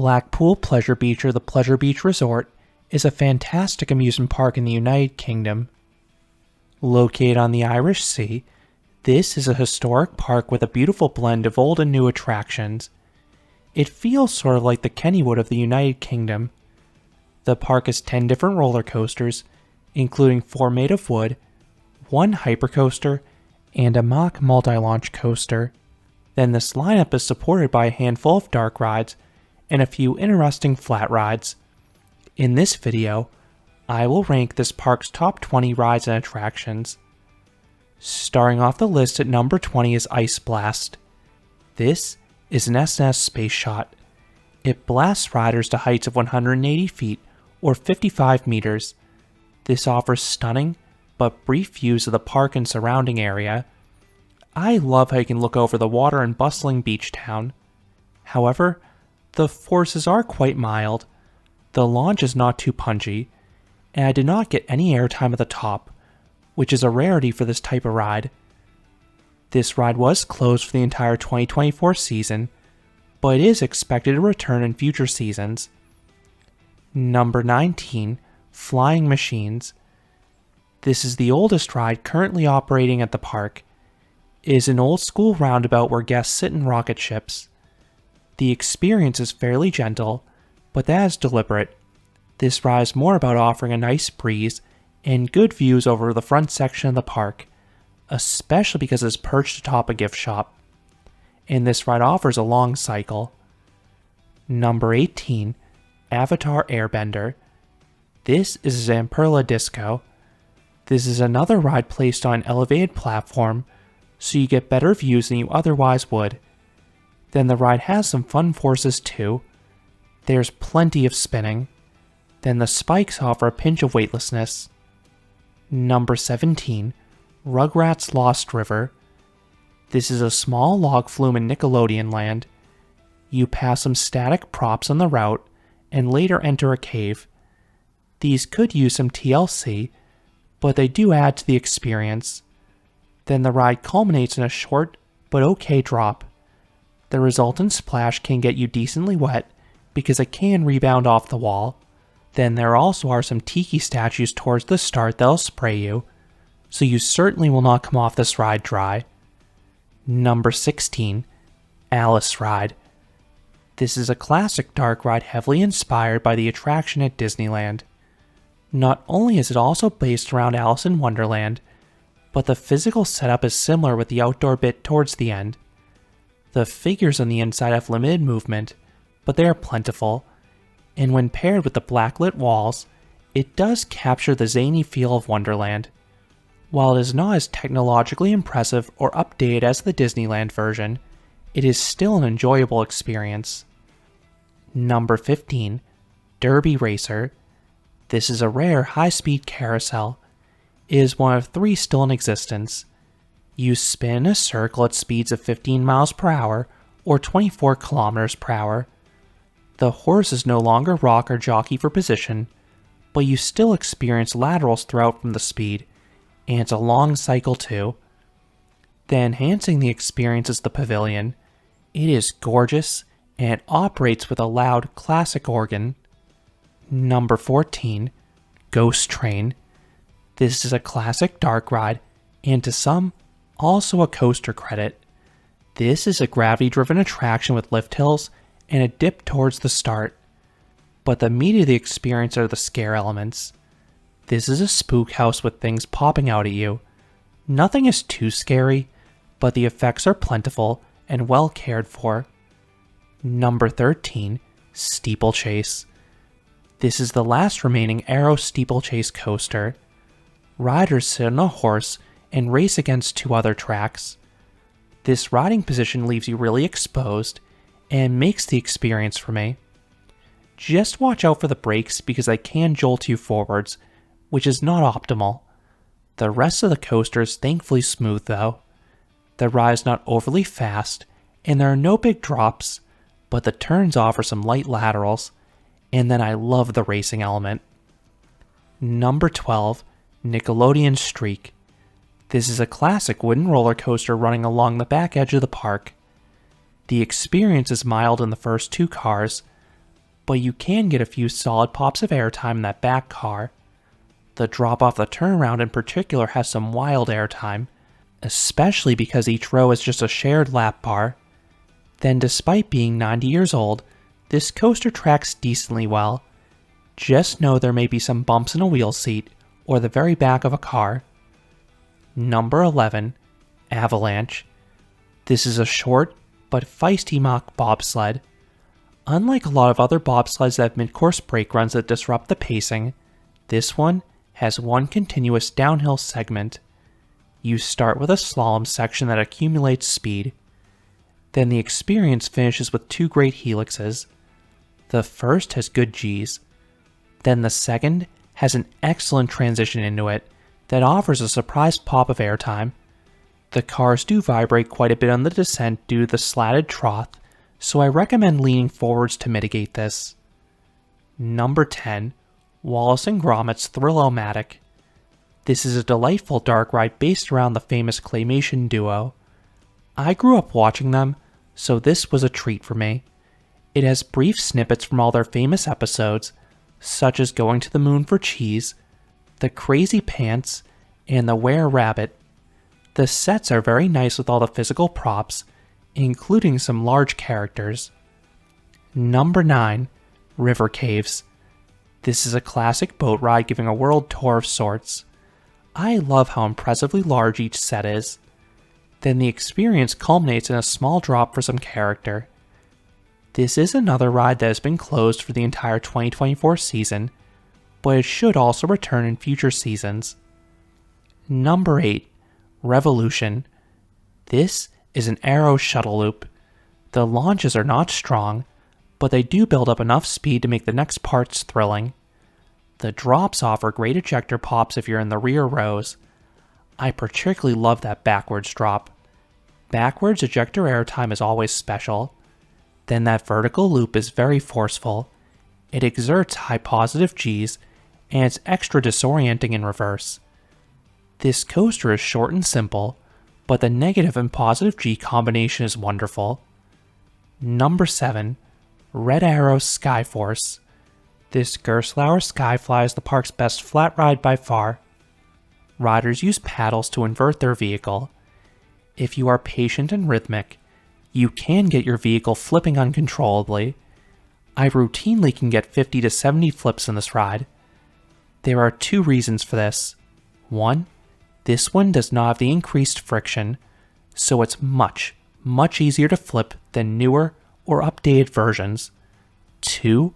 Blackpool Pleasure Beach, or the Pleasure Beach Resort, is a fantastic amusement park in the United Kingdom. Located on the Irish Sea, this is a historic park with a beautiful blend of old and new attractions. It feels sort of like the Kennywood of the United Kingdom. The park has 10 different roller coasters, including 4 made of wood, 1 hypercoaster, and a mock multi-launch coaster. Then this lineup is supported by a handful of dark rides and a few interesting flat rides. In this video, I will rank this park's top 20 rides and attractions. Starting off the list at number 20 is Ice Blast. This is an SNS space shot. It blasts riders to heights of 180 feet or 55 meters. This offers stunning but brief views of the park and surrounding area. I love how you can look over the water in bustling beach town. However, the forces are quite mild. The launch is not too punchy, and I did not get any airtime at the top, which is a rarity for this type of ride. This ride was closed for the entire 2024 season, but it is expected to return in future seasons. Number 19, Flying Machines. This is the oldest ride currently operating at the park. It is an old school roundabout where guests sit in rocket ships. The experience is fairly gentle, but that is deliberate. This ride is more about offering a nice breeze and good views over the front section of the park, especially because it's perched atop a gift shop. And this ride offers a long cycle. Number 18, Avatar Airbender. This is Zamperla Disco. This is another ride placed on an elevated platform, so you get better views than you otherwise would. Then the ride has some fun forces too. There's plenty of spinning. Then the spikes offer a pinch of weightlessness. Number 17, Rugrats Lost River. This is a small log flume in Nickelodeon land. You pass some static props on the route and later enter a cave. These could use some TLC, but they do add to the experience. Then the ride culminates in a short but okay drop. The resultant splash can get you decently wet because it can rebound off the wall. Then there also are some tiki statues towards the start that'll spray you, so you certainly will not come off this ride dry. Number 16, Alice Ride. This is a classic dark ride heavily inspired by the attraction at Disneyland. Not only is it also based around Alice in Wonderland, but the physical setup is similar with the outdoor bit towards the end. The figures on the inside have limited movement, but they are plentiful, and when paired with the blacklit walls, it does capture the zany feel of Wonderland. While it is not as technologically impressive or updated as the Disneyland version, it is still an enjoyable experience. Number 15, Derby Racer. This is a rare high-speed carousel. It is one of 3 still in existence. You spin in a circle at speeds of 15 miles per hour or 24 kilometers per hour. The horses no longer rock or jockey for position, but you still experience laterals throughout from the speed, and it's a long cycle too. Then enhancing the experience is the pavilion. It is gorgeous, and it operates with a loud classic organ. Number 14, Ghost Train. This is a classic dark ride, and to some, also a coaster credit. This is a gravity-driven attraction with lift hills and a dip towards the start. But the meat of the experience are the scare elements. This is a spook house with things popping out at you. Nothing is too scary, but the effects are plentiful and well cared for. Number 13, Steeple Chase. This is the last remaining Aero Steeple Chase coaster. Riders sit on a horse and race against 2 other tracks. This riding position leaves you really exposed and makes the experience for me. Just watch out for the brakes because they can jolt you forwards, which is not optimal. The rest of the coaster is thankfully smooth though. The ride is not overly fast and there are no big drops, but the turns offer some light laterals, and then I love the racing element. Number 12, Nickelodeon Streak. This is a classic wooden roller coaster running along the back edge of the park. The experience is mild in the first 2 cars, but you can get a few solid pops of airtime in that back car. The drop off the turnaround in particular has some wild airtime, especially because each row is just a shared lap bar. Then despite being 90 years old, this coaster tracks decently well. Just know there may be some bumps in a wheel seat or the very back of a car. Number 11, Avalanche. This is a short but feisty mock bobsled. Unlike a lot of other bobsleds that have mid-course brake runs that disrupt the pacing, this one has one continuous downhill segment. You start with a slalom section that accumulates speed. Then the experience finishes with two great helixes. The first has good Gs. Then the second has an excellent transition into it that offers a surprise pop of airtime. The cars do vibrate quite a bit on the descent due to the slatted trough, so I recommend leaning forwards to mitigate this. Number 10, Wallace and Gromits Thrillomatic. This is a delightful dark ride based around the famous claymation duo. I grew up watching them, so this was a treat for me. It has brief snippets from all their famous episodes, such as Going to the Moon for Cheese, The Crazy Pants, and The Were-Rabbit. The sets are very nice with all the physical props, including some large characters. Number 9, River Caves. This is a classic boat ride giving a world tour of sorts. I love how impressively large each set is. Then the experience culminates in a small drop for some character. This is another ride that has been closed for the entire 2024 season, but it should also return in future seasons. Number 8, Revolution. This is an aero shuttle loop. The launches are not strong, but they do build up enough speed to make the next parts thrilling. The drops offer great ejector pops if you're in the rear rows. I particularly love that backwards drop. Backwards ejector airtime is always special. Then that vertical loop is very forceful. It exerts high positive Gs, and it's extra disorienting in reverse. This coaster is short and simple, but the negative and positive G combination is wonderful. Number 7, Red Arrow Skyforce. This Gerstlauer Skyfly is the park's best flat ride by far. Riders use paddles to invert their vehicle. If you are patient and rhythmic, you can get your vehicle flipping uncontrollably. I routinely can get 50 to 70 flips in this ride. There are two reasons for this. One, this one does not have the increased friction, so it's much easier to flip than newer or updated versions. Two,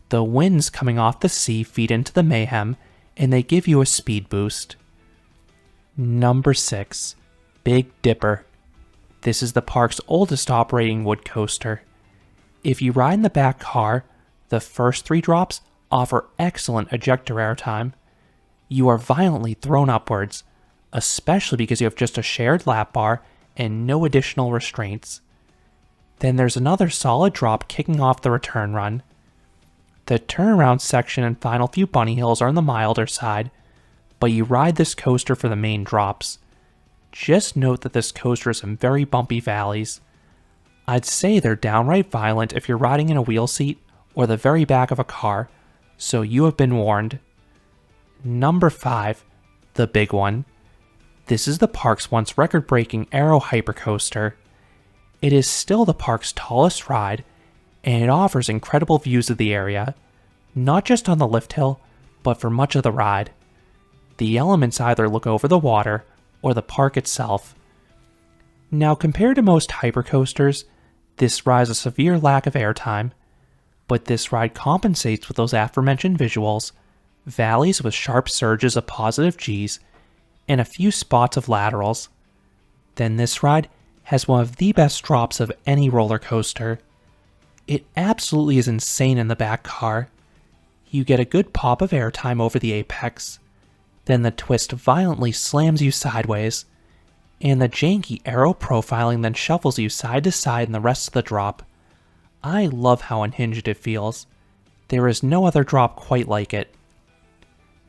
the winds coming off the sea feed into the mayhem, and they give you a speed boost. Number 6, Big Dipper. This is the park's oldest operating wood coaster. If you ride in the back car, the first 3 drops offer excellent ejector airtime. You are violently thrown upwards, especially because you have just a shared lap bar and no additional restraints. Then there's another solid drop kicking off the return run. The turnaround section and final few bunny hills are on the milder side, but you ride this coaster for the main drops. Just note that this coaster has some very bumpy valleys. I'd say they're downright violent if you're riding in a wheel seat or the very back of a car, so you have been warned. Number 5, the big one. This is the park's once record-breaking aero hypercoaster. It is still the park's tallest ride, and it offers incredible views of the area, not just on the lift hill, but for much of the ride. The elements either look over the water or the park itself. Now, compared to most hypercoasters, this ride has a severe lack of airtime, but this ride compensates with those aforementioned visuals, valleys with sharp surges of positive Gs, and a few spots of laterals. Then this ride has one of the best drops of any roller coaster. It absolutely is insane in the back car. You get a good pop of airtime over the apex. Then the twist violently slams you sideways, and the janky aero profiling then shuffles you side to side in the rest of the drop. I love how unhinged it feels. There is no other drop quite like it.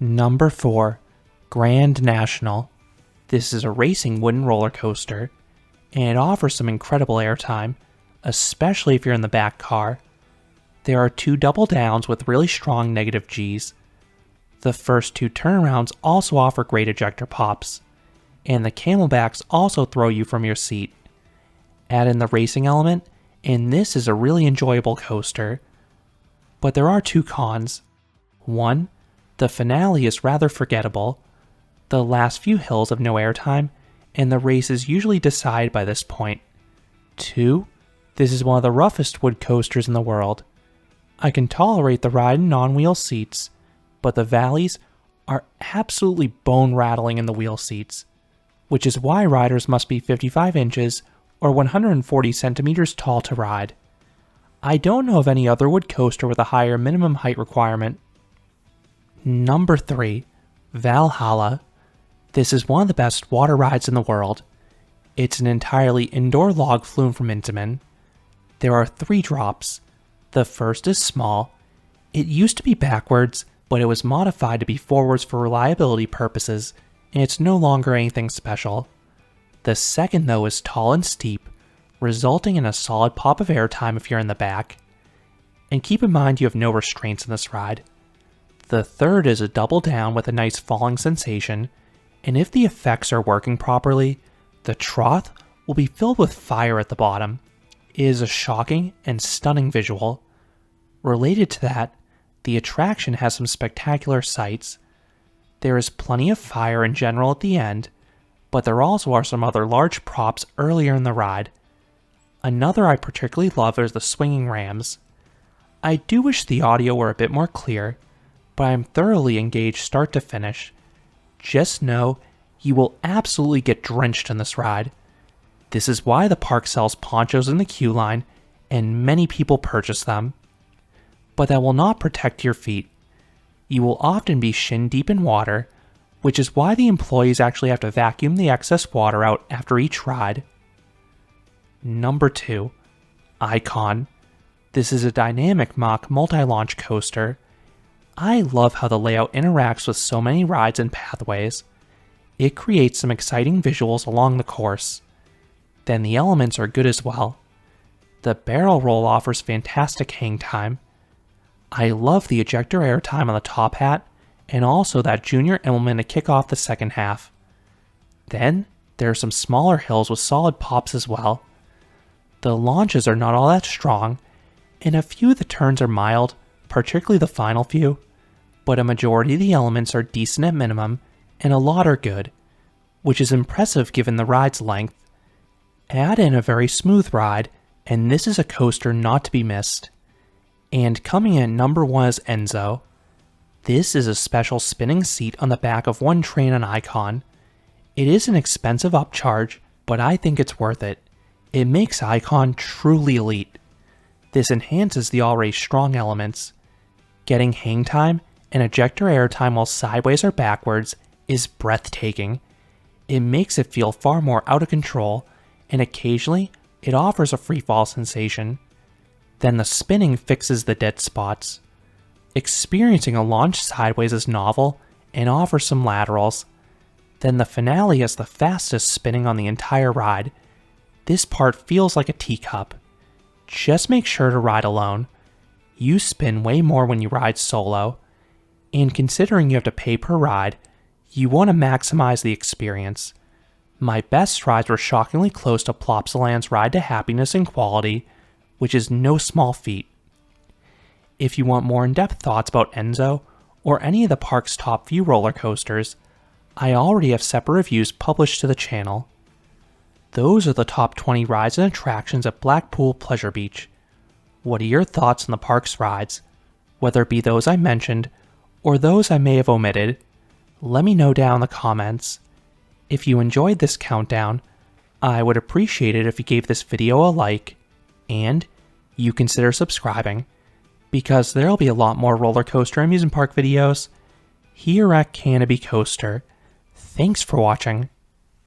Number 4, Grand National. This is a racing wooden roller coaster, and it offers some incredible airtime, especially if you're in the back car. There are 2 double downs with really strong negative Gs. The first 2 turnarounds also offer great ejector pops, and the camelbacks also throw you from your seat. Add in the racing element, and this is a really enjoyable coaster. But there are 2 cons. 1, the finale is rather forgettable. The last few hills have no airtime, and the race is usually decided by this point. 2, this is one of the roughest wood coasters in the world. I can tolerate the ride in non-wheel seats, but the valleys are absolutely bone-rattling in the wheel seats, which is why riders must be 55 inches or 140 centimeters tall to ride. I don't know of any other wood coaster with a higher minimum height requirement. Number 3, Valhalla. This is one of the best water rides in the world. It's an entirely indoor log flume from Intamin. There are 3 drops. The first is small. It used to be backwards, but it was modified to be forwards for reliability purposes, and it's no longer anything special. The second, though, is tall and steep, resulting in a solid pop of airtime if you're in the back. And keep in mind you have no restraints in this ride. The third is a double down with a nice falling sensation, and if the effects are working properly, the trough will be filled with fire at the bottom. It is a shocking and stunning visual. Related to that, the attraction has some spectacular sights. There is plenty of fire in general at the end, but there also are some other large props earlier in the ride. Another I particularly love is the swinging rams. I do wish the audio were a bit more clear, but I am thoroughly engaged start to finish. Just know you will absolutely get drenched in this ride. This is why the park sells ponchos in the queue line, and many people purchase them. But that will not protect your feet. You will often be shin deep in water, which is why the employees actually have to vacuum the excess water out after each ride. Number 2, Icon. This is a dynamic mock multi-launch coaster. I love how the layout interacts with so many rides and pathways. It creates some exciting visuals along the course. Then the elements are good as well. The barrel roll offers fantastic hang time. I love the ejector airtime on the top hat, and also that junior element to kick off the second half. Then, there are some smaller hills with solid pops as well. The launches are not all that strong, and a few of the turns are mild, particularly the final few, but a majority of the elements are decent at minimum, and a lot are good, which is impressive given the ride's length. Add in a very smooth ride, and this is a coaster not to be missed. And coming in at number 1 is Enzo. This is a special spinning seat on the back of one train on Icon. It is an expensive upcharge, but I think it's worth it. It makes Icon truly elite. This enhances the already strong elements. Getting hang time and ejector airtime while sideways or backwards is breathtaking. It makes it feel far more out of control, and occasionally it offers a freefall sensation. Then the spinning fixes the dead spots. Experiencing a launch sideways is novel and offers some laterals. Then the finale has the fastest spinning on the entire ride. This part feels like a teacup. Just make sure to ride alone. You spin way more when you ride solo, and considering you have to pay per ride, you want to maximize the experience. My best rides were shockingly close to Plopsaland's Ride to Happiness in quality, which is no small feat. If you want more in-depth thoughts about Enzo, or any of the park's top few roller coasters, I already have separate reviews published to the channel. Those are the top 20 rides and attractions at Blackpool Pleasure Beach. What are your thoughts on the park's rides, whether it be those I mentioned, or those I may have omitted? Let me know down in the comments. If you enjoyed this countdown, I would appreciate it if you gave this video a like, and you consider subscribing, because there'll be a lot more roller coaster amusement park videos here at Canopy Coaster. Thanks for watching.